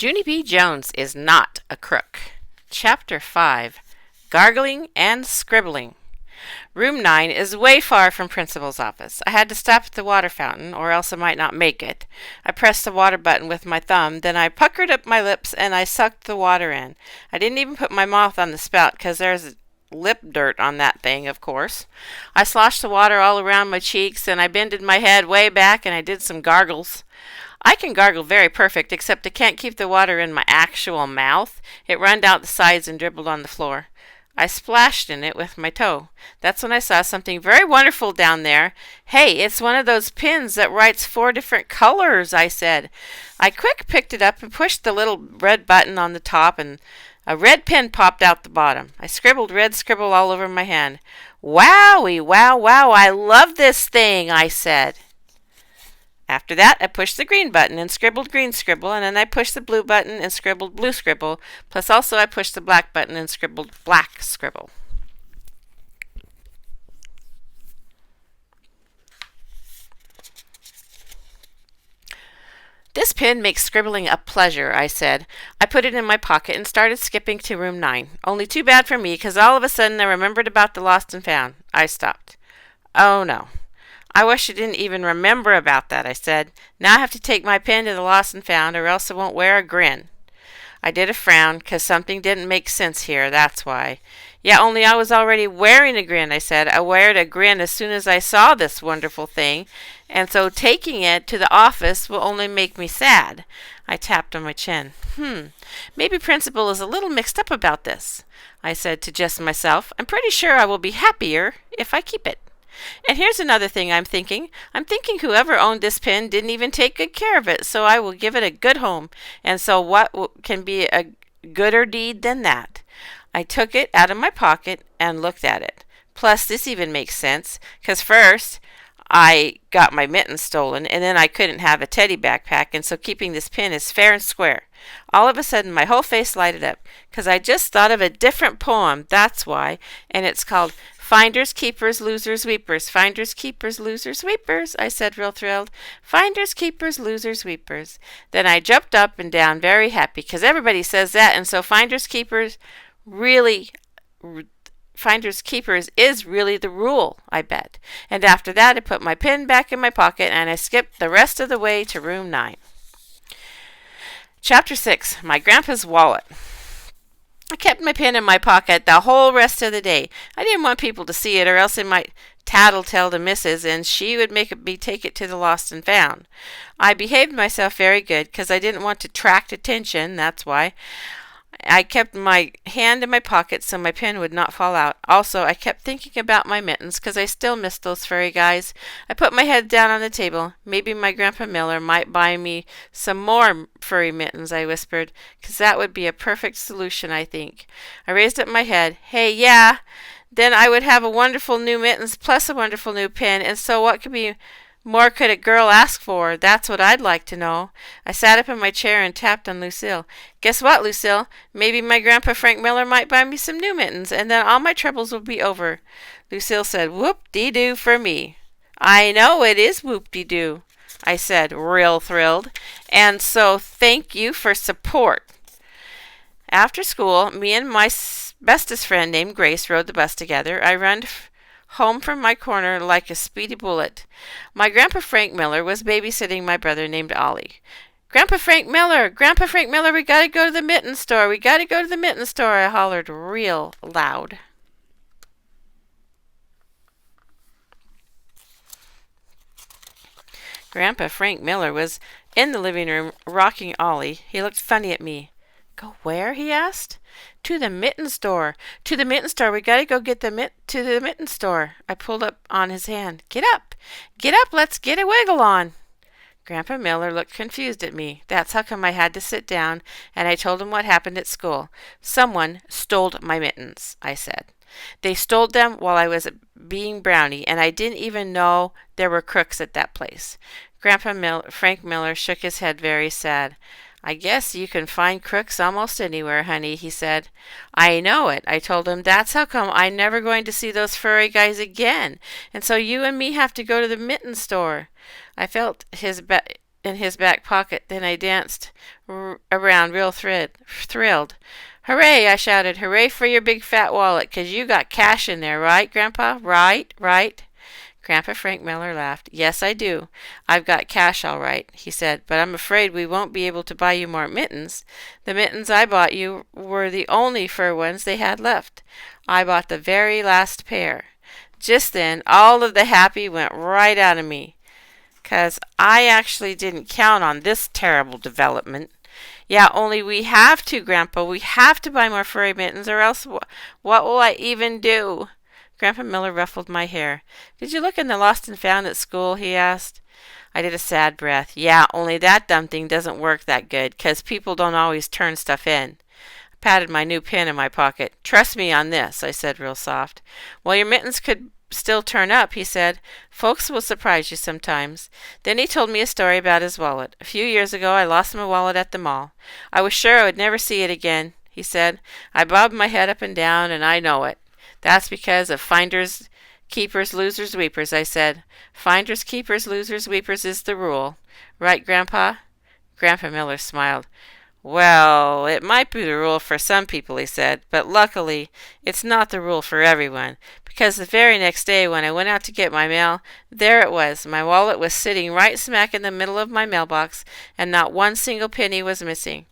Junie B. Jones is not a crook. Chapter 5 Gargling and Scribbling. Room 9 is way far from Principal's office. I had to stop at the water fountain, or else I might not make it. I pressed the water button with my thumb, then I puckered up my lips and I sucked the water in. I didn't even put my mouth on the spout, 'cause there's lip dirt on that thing, of course. I sloshed the water all around my cheeks, and I bended my head way back, and I did some gargles. I can gargle very perfect, except I can't keep the water in my actual mouth. It run down the sides and dribbled on the floor. I splashed in it with my toe. That's when I saw something very wonderful down there. "Hey, it's one of those pins that writes 4 different colors," I said. I quick picked it up and pushed the little red button on the top, and a red pen popped out the bottom. I scribbled red scribble all over my hand. "Wowie, wow, wow, I love this thing," I said. After that, I pushed the green button and scribbled green scribble, and then I pushed the blue button and scribbled blue scribble, plus also I pushed the black button and scribbled black scribble. "This pen makes scribbling a pleasure," I said. I put it in my pocket and started skipping to room 9. Only too bad for me, 'cause all of a sudden I remembered about the lost and found. I stopped. "Oh, no. I wish I didn't even remember about that," I said. "Now I have to take my pen to the lost and found, or else I won't wear a grin." I did a frown, 'cause something didn't make sense here, that's why. "Yeah, only I was already wearing a grin," I said. "I weared a grin as soon as I saw this wonderful thing, and so taking it to the office will only make me sad." I tapped on my chin. Maybe Principal is a little mixed up about this," I said to just myself. "I'm pretty sure I will be happier if I keep it. And here's another thing I'm thinking. I'm thinking whoever owned this pen didn't even take good care of it, so I will give it a good home. And so what can be a gooder deed than that?" I took it out of my pocket and looked at it. Plus, this even makes sense, 'cause first I got my mittens stolen, and then I couldn't have a teddy backpack, and so keeping this pen is fair and square. All of a sudden, my whole face lighted up, 'cause I just thought of a different poem, that's why, and it's called "Finders, Keepers, Losers, Weepers." "Finders, keepers, losers, weepers," I said, real thrilled. "Finders, keepers, losers, weepers." Then I jumped up and down, very happy, 'cause everybody says that, and so finders, keepers is really the rule, I bet. And after that, I put my pen back in my pocket, and I skipped the rest of the way to room 9. Chapter 6 My Grandpa's Wallet. I kept my pen in my pocket the whole rest of the day. I didn't want people to see it, or else it might tattletale to Missus, and she would make me take it to the lost and found. I behaved myself very good, 'cause I didn't want to attract attention, that's why. I kept my hand in my pocket so my pen would not fall out. Also, I kept thinking about my mittens, 'cause I still missed those furry guys. I put my head down on the table. "Maybe my Grandpa Miller might buy me some more furry mittens," I whispered, "'cause that would be a perfect solution, I think." I raised up my head. "Hey, yeah, then I would have a wonderful new mittens plus a wonderful new pen, and so what could a girl ask for? That's what I'd like to know." I sat up in my chair and tapped on Lucille. "Guess what, Lucille? Maybe my Grandpa Frank Miller might buy me some new mittens, and then all my troubles will be over." Lucille said, "Whoop-de-doo for me." "I know it is whoop-de-doo," I said, real thrilled. "And so thank you for support." After school, me and my bestest friend named Grace rode the bus together. I run home from my corner like a speedy bullet. My Grandpa Frank Miller was babysitting my brother named Ollie. Grandpa Frank Miller, we gotta go to the mitten store, we gotta go to the mitten store," I hollered real loud. Grandpa Frank Miller was in the living room rocking Ollie. He looked funny at me. "Go where?" he asked. "To the mitten store. To the mitten store. We gotta go to the mitten store." I pulled up on his hand. Get up, let's get a wiggle on." Grandpa Miller looked confused at me. That's how come I had to sit down, and I told him what happened at school. "Someone stole my mittens," I said. "They stole them while I was being brownie, and I didn't even know there were crooks at that place." Frank Miller shook his head very sad. "I guess you can find crooks almost anywhere, honey," he said. "I know it," I told him. "That's how come I'm never going to see those furry guys again, and so you and me have to go to the mitten store." I felt his in his back pocket. Then I danced around real thrilled. Hooray, I shouted. Hooray for your big fat wallet, 'cause you got cash in there, right, Grandpa? Right, right. Grandpa Frank Miller laughed. Yes, I do. I've got cash all right, he said, but I'm afraid we won't be able to buy you more mittens. The mittens I bought you were the only fur ones they had left. I bought the very last pair. Just then, all of the happy went right out of me, 'cause I actually didn't count on this terrible development. Yeah, only we have to, Grandpa. We have to buy more furry mittens, or else what will I even do? Grandpa Miller ruffled my hair. Did you look in the lost and found at school? He asked. I did a sad breath. Yeah, only that dumb thing doesn't work that good, 'cause people don't always turn stuff in. I patted my new pin in my pocket. Trust me on this, I said real soft. Well, your mittens could still turn up, he said. Folks will surprise you sometimes. Then he told me a story about his wallet. A few years ago I lost my wallet at the mall. I was sure I would never see it again, he said. I bobbed my head up and down, and I know it. That's because of finders, keepers, losers, weepers, I said. Finders, keepers, losers, weepers is the rule. Right, Grandpa? Grandpa Miller smiled. Well, it might be the rule for some people, he said, but luckily it's not the rule for everyone, because the very next day when I went out to get my mail, there it was. My wallet was sitting right smack in the middle of my mailbox, and not one single penny was missing.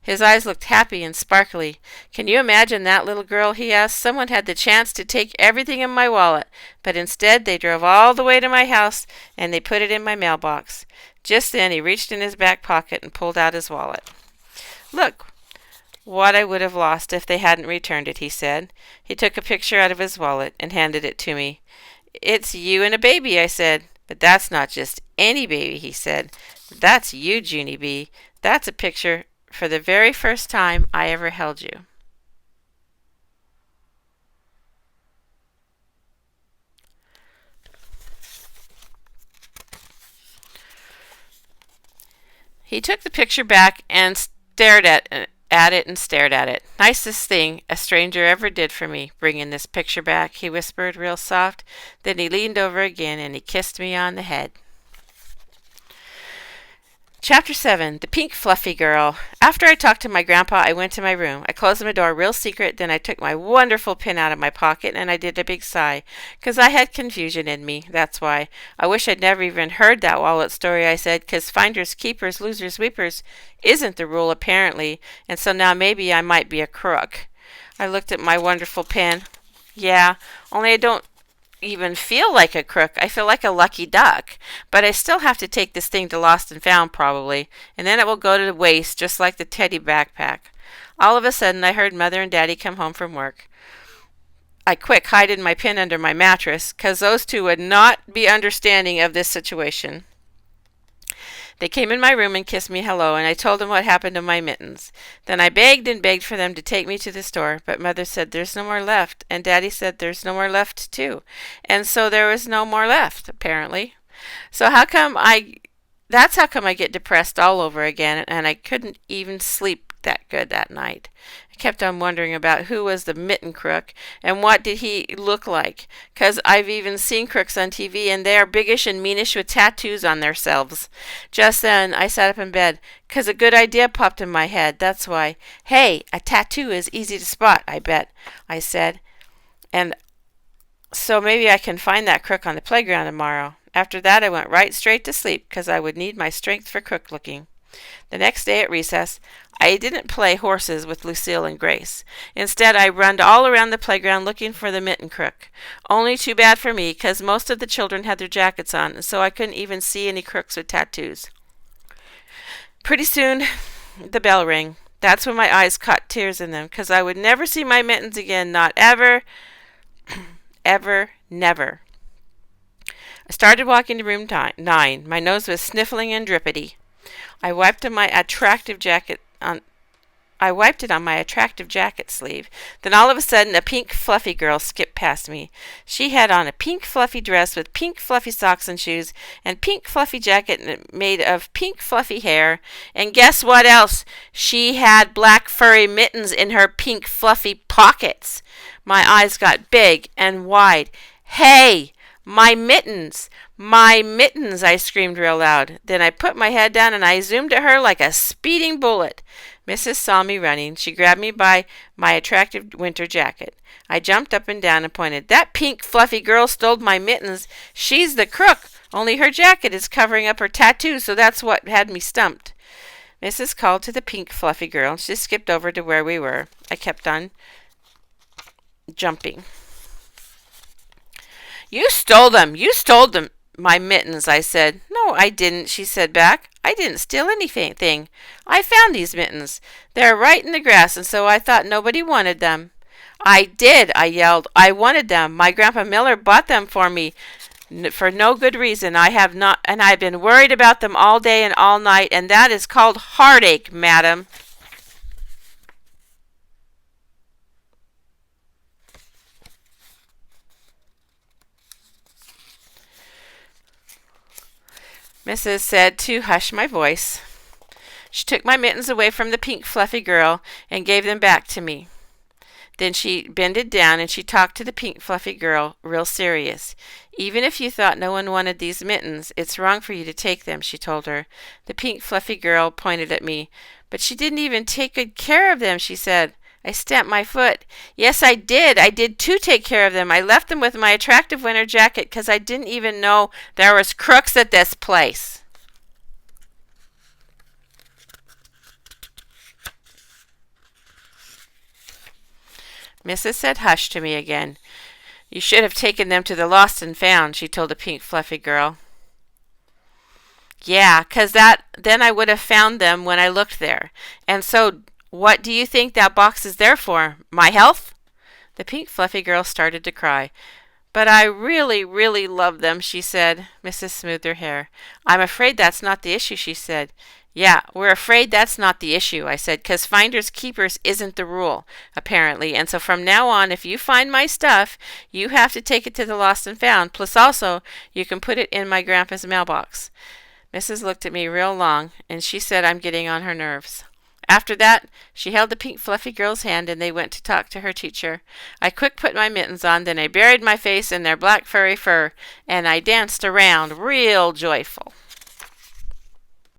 His eyes looked happy and sparkly. Can you imagine that, little girl? He asked. Someone had the chance to take everything in my wallet, but instead they drove all the way to my house and they put it in my mailbox. Just then he reached in his back pocket and pulled out his wallet. Look what I would have lost if they hadn't returned it, he said. He took a picture out of his wallet and handed it to me. It's you and a baby, I said. But that's not just any baby, he said. That's you, Junie B. That's a picture for the very first time I ever held you. He took the picture back and stared at it and stared at it. Nicest thing a stranger ever did for me, bringing this picture back, he whispered real soft. Then he leaned over again and he kissed me on the head. Chapter 7. The Pink Fluffy Girl. After I talked to my grandpa, I went to my room. I closed my door real secret, then I took my wonderful pin out of my pocket, and I did a big sigh, 'cause I had confusion in me, that's why. I wish I'd never even heard that wallet story, I said, 'cause finders, keepers, losers, weepers isn't the rule, apparently, and so now maybe I might be a crook. I looked at my wonderful pin. Yeah, only I don't even feel like a crook. I feel like a lucky duck. But I still have to take this thing to Lost and Found, probably, and then it will go to waste, just like the teddy backpack. All of a sudden, I heard Mother and Daddy come home from work. I quick hided my pin under my mattress, 'cause those two would not be understanding of this situation. They came in my room and kissed me hello, and I told them what happened to my mittens. Then I begged and begged for them to take me to the store, but Mother said there's no more left, and Daddy said there's no more left too, and so there was no more left, apparently. So that's how come I get depressed all over again, and I couldn't even sleep that good that night. I kept on wondering about who was the mitten crook, and what did he look like, 'cause I've even seen crooks on TV, and they are biggish and meanish with tattoos on themselves. Just then I sat up in bed, 'cause a good idea popped in my head, that's why. Hey, a tattoo is easy to spot, I bet, I said, and so maybe I can find that crook on the playground tomorrow. After that I went right straight to sleep, 'cause I would need my strength for crook looking. The next day at recess, I didn't play horses with Lucille and Grace. Instead, I run all around the playground looking for the mitten crook. Only too bad for me, 'cause most of the children had their jackets on, so I couldn't even see any crooks with tattoos. Pretty soon, the bell rang. That's when my eyes caught tears in them, 'cause I would never see my mittens again, not ever, ever, never. I started walking to room 9. My nose was sniffling and drippity. I wiped it on my attractive jacket sleeve. Then all of a sudden a pink fluffy girl skipped past me. She had on a pink fluffy dress with pink fluffy socks and shoes, and pink fluffy jacket made of pink fluffy hair. And guess what else? She had black furry mittens in her pink fluffy pockets. My eyes got big and wide. Hey! My mittens! My mittens! I screamed real loud. Then I put my head down and I zoomed at her like a speeding bullet. Mrs. saw me running. She grabbed me by my attractive winter jacket. I jumped up and down and pointed. That pink fluffy girl stole my mittens. She's the crook, only her jacket is covering up her tattoo, so that's what had me stumped. Mrs. called to the pink fluffy girl. She skipped over to where we were. I kept on jumping. You stole them! You stole them! My mittens, I said. No, I didn't, she said back. I didn't steal anything. I found these mittens. They're right in the grass, and so I thought nobody wanted them. I did, I yelled. I wanted them. My Grandpa Miller bought them for me for no good reason. I have not, and I've been worried about them all day and all night, and that is called heartache, madam. Mrs. said to hush my voice. She took my mittens away from the pink fluffy girl and gave them back to me. Then she bended down and she talked to the pink fluffy girl, real serious. Even if you thought no one wanted these mittens, it's wrong for you to take them, she told her. The pink fluffy girl pointed at me. But she didn't even take good care of them, she said. I stamped my foot. Yes, I did. I did too take care of them. I left them with my attractive winter jacket because I didn't even know there was crooks at this place. Mrs. said hush to me again. You should have taken them to the lost and found, she told the pink fluffy girl. Yeah, 'cause then I would have found them when I looked there. And so what do you think that box is there for? My health? The pink fluffy girl started to cry. But I really, really love them, she said. Mrs. smoothed her hair. I'm afraid that's not the issue, she said. Yeah, we're afraid that's not the issue, I said, 'cause finders keepers isn't the rule, apparently. And so from now on, if you find my stuff, you have to take it to the lost and found. Plus also, you can put it in my grandpa's mailbox. Mrs. looked at me real long, and she said I'm getting on her nerves. After that, she held the pink fluffy girl's hand, and they went to talk to her teacher. I quick put my mittens on, then I buried my face in their black furry fur, and I danced around real joyful.